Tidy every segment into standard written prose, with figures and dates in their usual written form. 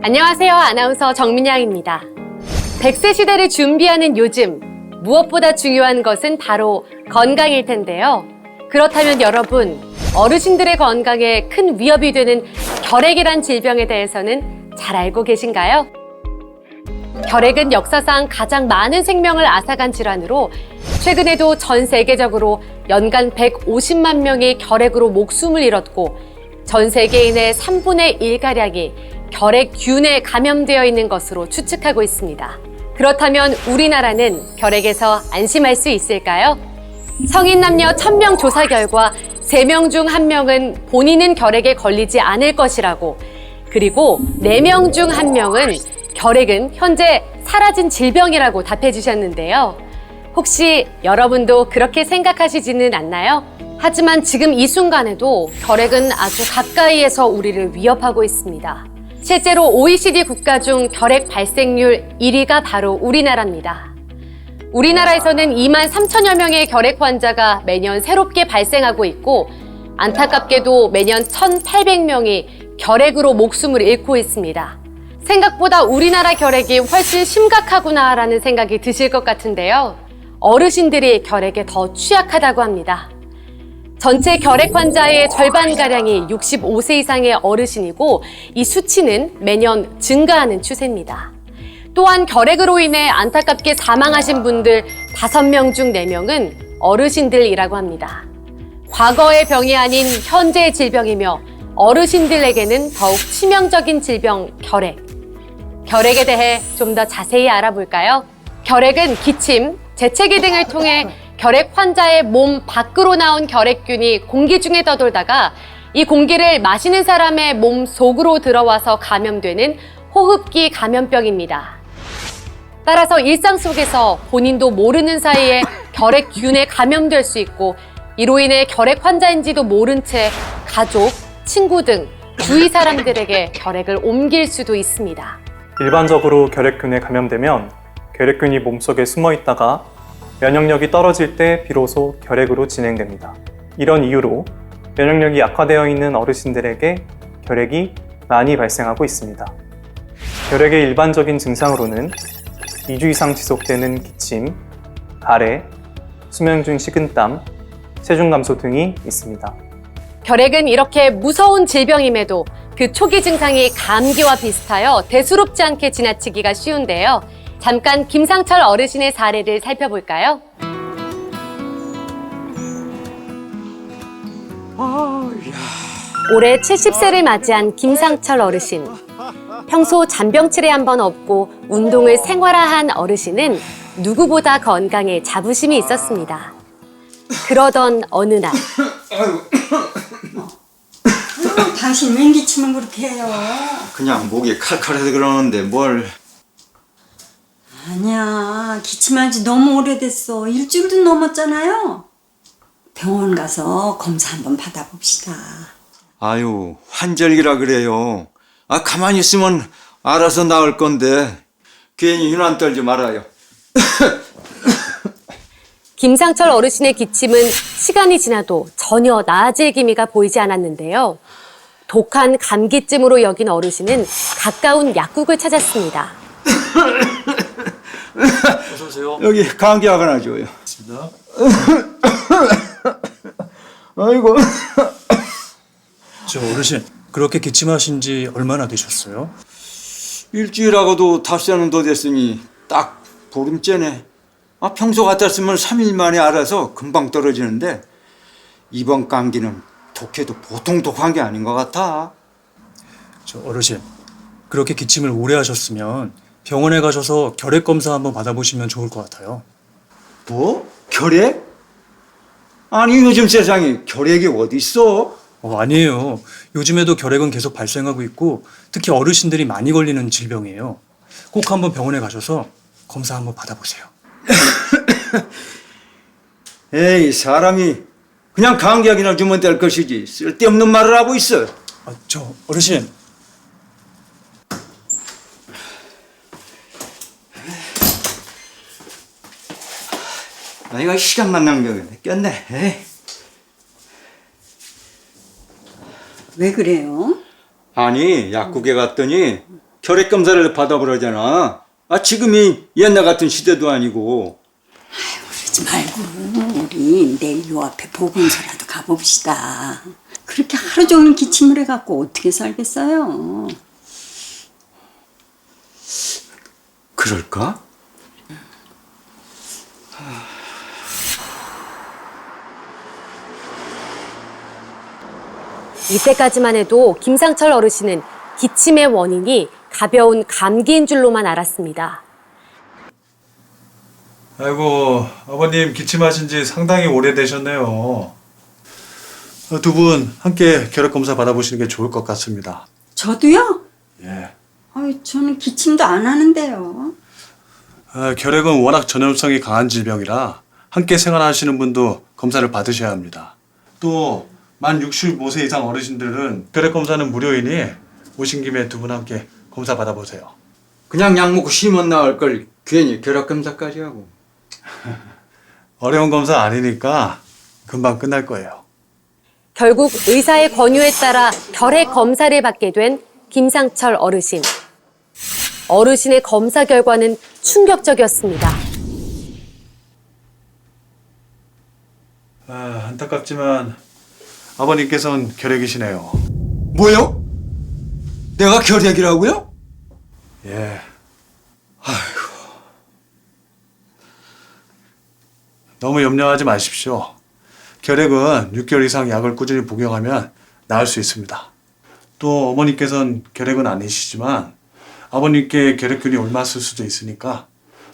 안녕하세요. 아나운서 정민양입니다. 100세 시대를 준비하는 요즘, 무엇보다 중요한 것은 바로 건강일 텐데요. 그렇다면 여러분, 어르신들의 건강에 큰 위협이 되는 결핵이란 질병에 대해서는 잘 알고 계신가요? 결핵은 역사상 가장 많은 생명을 앗아간 질환으로 최근에도 전 세계적으로 연간 150만 명이 결핵으로 목숨을 잃었고 전 세계인의 3분의 1가량이 결핵균에 감염되어 있는 것으로 추측하고 있습니다. 그렇다면 우리나라는 결핵에서 안심할 수 있을까요? 성인 남녀 1000명 조사 결과 3명 중 1명은 본인은 결핵에 걸리지 않을 것이라고, 그리고 4명 중 1명은 결핵은 현재 사라진 질병이라고 답해 주셨는데요. 혹시 여러분도 그렇게 생각하시지는 않나요? 하지만 지금 이 순간에도 결핵은 아주 가까이에서 우리를 위협하고 있습니다. 실제로 OECD 국가 중 결핵 발생률 1위가 바로 우리나라입니다. 우리나라에서는 2만 3천여 명의 결핵 환자가 매년 새롭게 발생하고 있고 안타깝게도 매년 1,800명이 결핵으로 목숨을 잃고 있습니다. 생각보다 우리나라 결핵이 훨씬 심각하구나라는 생각이 드실 것 같은데요. 어르신들이 결핵에 더 취약하다고 합니다. 전체 결핵 환자의 절반가량이 65세 이상의 어르신이고 이 수치는 매년 증가하는 추세입니다. 또한 결핵으로 인해 안타깝게 사망하신 분들 5명 중 4명은 어르신들이라고 합니다. 과거의 병이 아닌 현재의 질병이며 어르신들에게는 더욱 치명적인 질병 결핵. 결핵에 대해 좀 더 자세히 알아볼까요? 결핵은 기침, 재채기 등을 통해 결핵 환자의 몸 밖으로 나온 결핵균이 공기 중에 떠돌다가 이 공기를 마시는 사람의 몸 속으로 들어와서 감염되는 호흡기 감염병입니다. 따라서 일상 속에서 본인도 모르는 사이에 결핵균에 감염될 수 있고 이로 인해 결핵 환자인지도 모른 채 가족, 친구 등 주위 사람들에게 결핵을 옮길 수도 있습니다. 일반적으로 결핵균에 감염되면 결핵균이 몸속에 숨어 있다가 면역력이 떨어질 때 비로소 결핵으로 진행됩니다. 이런 이유로 면역력이 약화되어 있는 어르신들에게 결핵이 많이 발생하고 있습니다. 결핵의 일반적인 증상으로는 2주 이상 지속되는 기침, 가래, 수면 중 식은땀, 체중 감소 등이 있습니다. 결핵은 이렇게 무서운 질병임에도 그 초기 증상이 감기와 비슷하여 대수롭지 않게 지나치기가 쉬운데요. 잠깐 김상철 어르신의 사례를 살펴볼까요? 올해 70세를 맞이한 김상철 어르신. 평소 잔병치레 한 번 없고 운동을 생활화한 어르신은 누구보다 건강에 자부심이 있었습니다. 그러던 어느 날. 당신 웬 기침을 그렇게 해요? 그냥 목이 칼칼해서 그러는데 뭘. 아니야, 기침한 지 너무 오래됐어. 일주일도 넘었잖아요. 병원 가서 검사 한번 받아봅시다. 아유, 환절기라 그래요. 가만히 있으면 알아서 나을 건데 괜히 유난 떨지 말아요. 김상철 어르신의 기침은 시간이 지나도 전혀 나아질 기미가 보이지 않았는데요. 독한 감기쯤으로 여긴 어르신은 가까운 약국을 찾았습니다. 어서 오세요. 여기 감기약 하나 줘요. 있습니다. 아이고. 저 어르신, 그렇게 기침하신 지 얼마나 되셨어요? 일주일하고도 닷새는 더 됐으니 딱 보름째네. 평소 같았으면 3일 만에 알아서 금방 떨어지는데 이번 감기는 독해도 보통 독한 게 아닌 것 같아. 저 어르신, 그렇게 기침을 오래 하셨으면 병원에 가셔서 결핵 검사 한번 받아보시면 좋을 것 같아요. 뭐? 결핵? 아니 요즘 세상에 결핵이 어디 있어? 아니에요. 요즘에도 결핵은 계속 발생하고 있고 특히 어르신들이 많이 걸리는 질병이에요. 꼭 한번 병원에 가셔서 검사 한번 받아보세요. 에이, 사람이 그냥 감기약이나 주면 될 것이지 쓸데없는 말을 하고 있어. 저 어르신, 이거 시간만 낭비하겠네. 꼈네. 에이. 왜 그래요? 아니 약국에 갔더니 혈액 검사를 받아보라잖아. 지금이 옛날 같은 시대도 아니고. 그러지 말고 우리 내일 요 앞에 보건소라도 가봅시다. 그렇게 하루 종일 기침을 해갖고 어떻게 살겠어요? 그럴까? 이때까지만 해도 김상철 어르신은 기침의 원인이 가벼운 감기인 줄로만 알았습니다. 아이고, 아버님 기침하신 지 상당히 오래되셨네요. 두 분 함께 혈액 검사 받아보시는 게 좋을 것 같습니다. 저도요? 예. 저는 기침도 안 하는데요. 결핵은 워낙 전염성이 강한 질병이라 함께 생활하시는 분도 검사를 받으셔야 합니다. 또 만 65세 이상 어르신들은 혈액 검사는 무료이니 오신 김에 두 분 함께 검사 받아보세요. 그냥 약 먹고 쉬면 나을 걸 괜히 혈액 검사까지 하고. 어려운 검사 아니니까 금방 끝날 거예요. 결국 의사의 권유에 따라 혈액 검사를 받게 된 김상철 어르신. 어르신의 검사 결과는 충격적이었습니다. 안타깝지만 아버님께서는 결핵이시네요. 뭐요? 내가 결핵이라고요? 예. 너무 염려하지 마십시오. 결핵은 6개월 이상 약을 꾸준히 복용하면 나을 수 있습니다. 또 어머니께서는 결핵은 아니시지만 아버님께 결핵균이 옮았을 수도 있으니까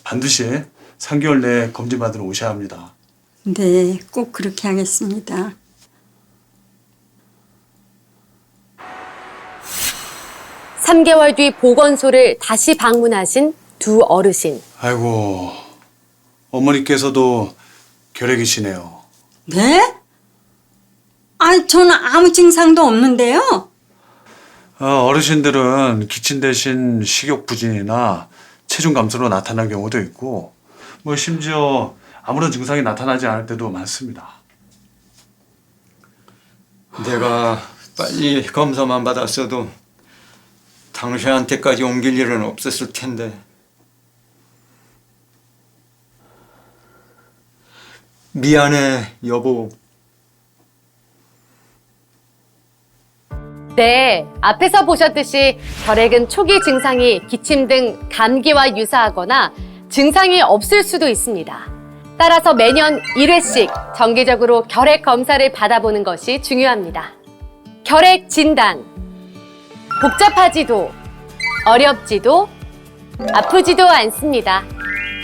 반드시 3개월 내에 검진받으러 오셔야 합니다. 네, 꼭 그렇게 하겠습니다. 삼 3개월 뒤 보건소를 다시 방문하신 두 어르신. 아이고, 어머니께서도 결핵이시네요. 네? 저는 아무 증상도 없는데요. 어르신들은 기침 대신 식욕 부진이나 체중 감소로 나타날 경우도 있고 심지어 아무런 증상이 나타나지 않을 때도 많습니다. 내가 빨리 검사만 받았어도 당신한테까지 옮길 일은 없었을 텐데. 미안해, 여보. 네, 앞에서 보셨듯이 결핵은 초기 증상이 기침 등 감기와 유사하거나 증상이 없을 수도 있습니다. 따라서 매년 1회씩 정기적으로 결핵 검사를 받아보는 것이 중요합니다. 결핵 진단. 복잡하지도, 어렵지도, 아프지도 않습니다.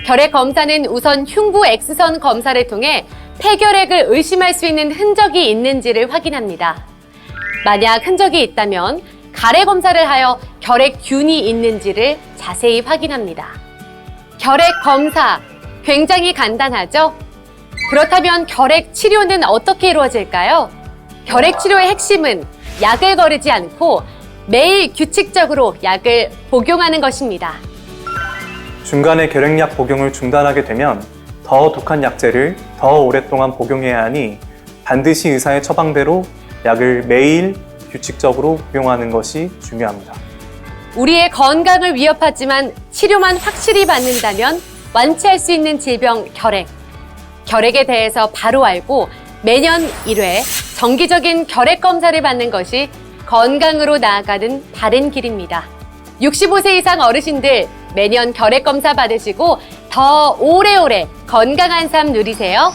결핵 검사는 우선 흉부 X선 검사를 통해 폐결핵을 의심할 수 있는 흔적이 있는지를 확인합니다. 만약 흔적이 있다면 가래 검사를 하여 결핵균이 있는지를 자세히 확인합니다. 결핵 검사, 굉장히 간단하죠? 그렇다면 결핵 치료는 어떻게 이루어질까요? 결핵 치료의 핵심은 약을 거르지 않고 매일 규칙적으로 약을 복용하는 것입니다. 중간에 결핵약 복용을 중단하게 되면 더 독한 약제를 더 오랫동안 복용해야 하니 반드시 의사의 처방대로 약을 매일 규칙적으로 복용하는 것이 중요합니다. 우리의 건강을 위협하지만 치료만 확실히 받는다면 완치할 수 있는 질병 결핵. 결핵에 대해서 바로 알고 매년 1회 정기적인 결핵 검사를 받는 것이 건강으로 나아가는 바른 길입니다. 65세 이상 어르신들 매년 결핵 검사 받으시고 더 오래오래 건강한 삶 누리세요.